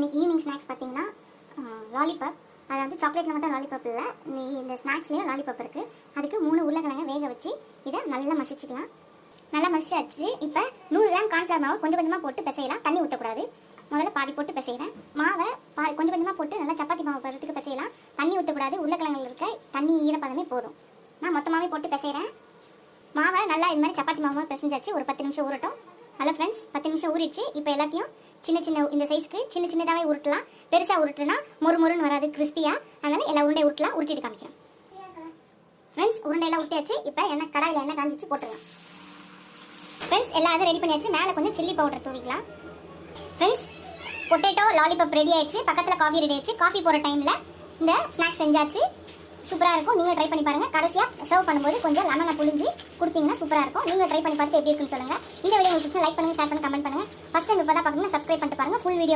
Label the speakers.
Speaker 1: இன்னைக்கு evening snacks பார்த்தீங்கன்னா lollipop. அதாவது சாக்லேட்டில் மட்டும் லாலிபாப் இல்லை, இந்த ஸ்நாக்ஸ்லேயும் லாலிபாப் இருக்குது. அதுக்கு 3 உருளைக்கிழங்க வேக வச்சு இதை நல்லா மசிச்சுக்கலாம். நல்லா மசிச்சாச்சு. இப்போ 100 கிராம் கார்ன்ஃப்ளவர் மாவு கொஞ்சம் கொஞ்சமாக போட்டு பிசையலாம். தண்ணி ஊற்றக்கூடாது. முதல்ல பாதி போட்டு பிசைகிறேன். மாவை கொஞ்சம் கொஞ்சமாக போட்டு நல்லா சப்பாத்தி மாவு பதத்துக்கு பிசையலாம். தண்ணி ஊற்றக்கூடாது. உருளைக்கிழங்குல இருக்க தண்ணி ஈரப்பதமே போதும். நான் மொத்தமாகவே போட்டு பிசைகிறேன். மாவை நல்லா இது மாதிரி சப்பாத்தி மாவு பிசைஞ்சாச்சு. ஒரு 10 நிமிஷம் ஊறட்டும். ஹலோ ஃப்ரெண்ட்ஸ், 10 நிமிஷம் ஊறிடுச்சு. இப்போ எல்லாத்தையும் சின்ன சின்ன இந்த சைஸ்க்கு சின்ன சின்னதாகவே உருட்டலாம். பெருசாக உருட்டுனா மொறுன்னு வராது, கிறிஸ்பியாக. அதனால் எல்லா உருண்டை உருட்டலாம். உருட்டிட்டு காமிக்கிறேன் ஃப்ரெண்ட்ஸ். உருண்டையெல்லாம் உருட்டியாச்சு. இப்போ கடாயில் எண்ணெய் காஞ்சிச்சு, போட்டுடலாம். ஃப்ரெண்ட்ஸ், எல்லாம் அதை ரெடி பண்ணியாச்சு. மேலே கொஞ்சம் சில்லி பவுடர் தூவிக்கலாம். ஃப்ரெண்ட்ஸ், பொட்டேட்டோ லாலிபாப் ரெடி ஆயிடுச்சு. பக்கத்தில் காஃபி ரெடி ஆயிடுச்சு. காஃபி போகிற டைமில் இந்த ஸ்நாக்ஸ் செஞ்சாச்சு. சூப்பராக இருக்கும். நீங்கள் ட்ரை பண்ணி பாருங்கள். கடைசியாக சர்வ் பண்ணும்போது கொஞ்சம் லெமனை புளிஞ்சு கொடுத்தீங்கன்னா சூப்பராக இருக்கும். நீங்கள் ட்ரை பண்ணி பார்த்துட்டு எப்படி இருக்குன்னு சொல்லுங்கள். இந்த வீடியோ உங்களுக்கு லைக் பண்ணுங்கள், ஷேர் பண்ணி கமெண்ட் பண்ணுங்கள். ஃபஸ்ட் டைம் இப்போ தான் பார்க்கணும்னா சப்ஸ்கிரைப் பண்ணிட்டு பாருங்கள். Full video